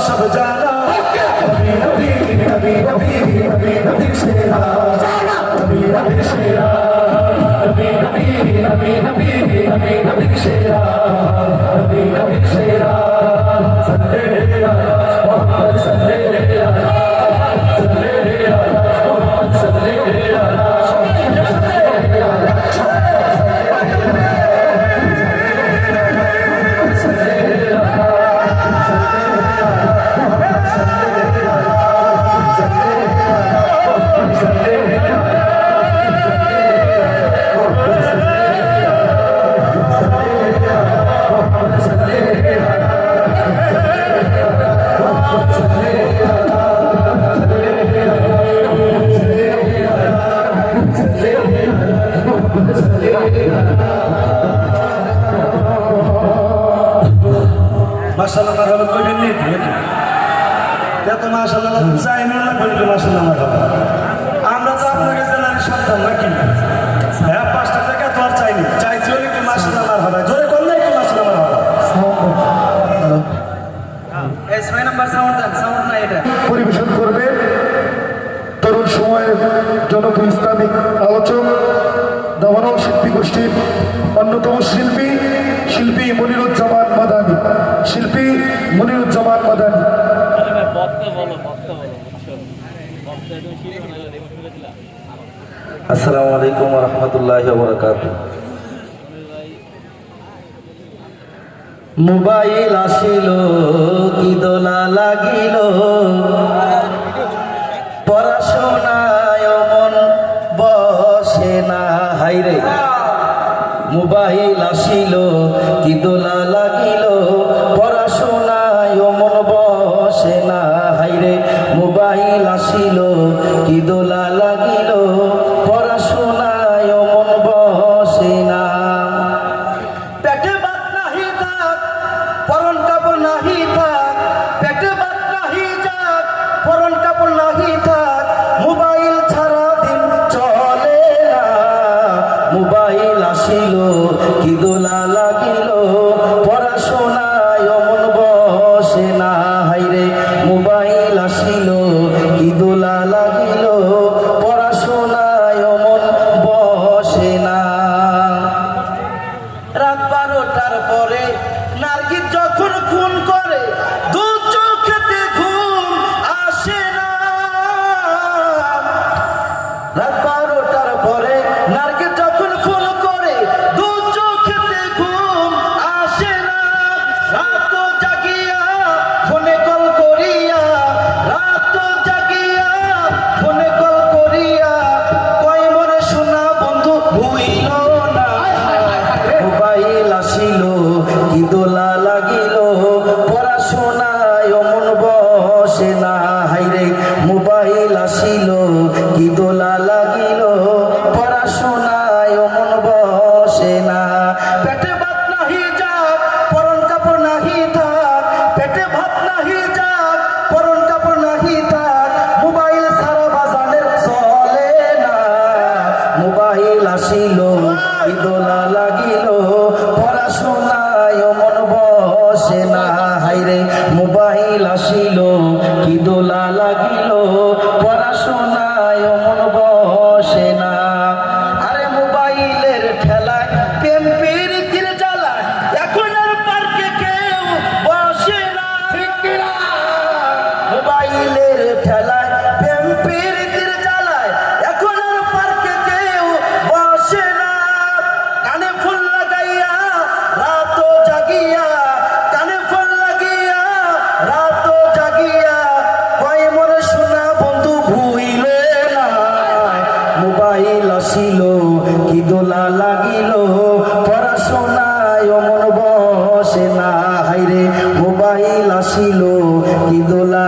सब जाना नबी नबी नबी नबी नबी नबी शेरा नबी नबी शेरा नबी नबी नबी नबी नबी नबी शेरा नबी नबी शेरा सल्ले मोहम्मद सल्ले माशाल्लाह माशाल्लाह कोई भी नहीं थी क्या तो माशाल्लाह चाय में ना कोई माशाल्लाह माशाल्लाह আমরা তো আপনাকে জানার সন্তান নাকি হ্যাঁ 5টা টাকা তো আর চাইনি চাইছি হলে কি মাশাআল্লাহ মারহাবা জোরে করলে কি মাশাআল্লাহ মারহাবা এই 6 নাম্বার সাউন্ড না এটা পরিবেশন করবে তরুণ সময়ের জনপ্রিয় ইসলামিক আলোচক দাওয়ানো শিল্পী গোষ্ঠীর অন্যতম শিল্পী মনিরুজ্জামান মাদানী শিল্পী মনিরুজ্জামান মাদানী আসসালামু আলাইকুম ওয়া রাহমাতুল্লাহি ওয়া বারাকাতুহু মোবাইল আসিল কি দোলা লাগিল পড়াশোনায় মন বসে না হাইরে মোবাইল আসিল কি দোলা লাগিল পড়াশোনায় মন বসে না হাইরে মোবাইল আসিল কি দোলা লাগিল পড়াশোনায় মন বসে না পেটে ভাত নাহি থাক পরন কাপড় নাহি থাক পেটে ভাত নাহি যাক পরন কাপড় নাহি থাক মোবাইল ছাড়া দিন চলে না মোবাইল আসিল কি দোলা লাগিল পড়াশোনায় মন বসে না হাইরে মোবাইল আসিল কি দোলা লাগিল পড়াশোনায় মন বসে না রাত 12টার পরে নার্গিস যখন খুন করে দু চোখেতে ঘুম আসে না রাত 12টার পরে নার্গিস যখন খুন করে দু চোখেতে ঘুম আসে না রাত জাগিয়া ফোনে কল করিয়া রাত জাগিয়া ফোনে কল করিয়া কয় মরে শোনা বন্ধু ভুইল না মোবাইল আসিল কি দোলা লাগিল পড়াশোনায় মন বসে না হাইরে মোবাইল আসিল কি দোলা লাগিল পড়াশোনায় মন বসে না পেটে ভাত নাহি যাক পরন কাপড় নাহি থাক পেটে ভাত নাহি যাক পরন কাপড় নাহি থাক মোবাইল সারা বাজানের চলে না মোবাইল আসিল কি দোলা লাগিল পড়াশোনায় মন বসে না হাইরে মোবাইল আসিল কি দোলা লাগিল পড়াশোনায় মন বসে না আরে মোবাইলের ঠেলায় প্রেম প্রীতির জ্বালায় এখন আর পার্কে কেউ বসে না মোবাইলের ঠেলায় প্রেম প্রীতির জ্বালায় এখন আর পার্কে কেউ বসে না কানে ফুল লাগাইয়া রাত জাগিয়া কানে ফুল লাগিয়া রাত জাগিয়া কয় মরে শোনা বন্ধু ভুইল না মোবাইল আসিল কি দোলা লাগিল পড়াশোনায় মন বসে না হাইরে মোবাইল আসিল কি দোলা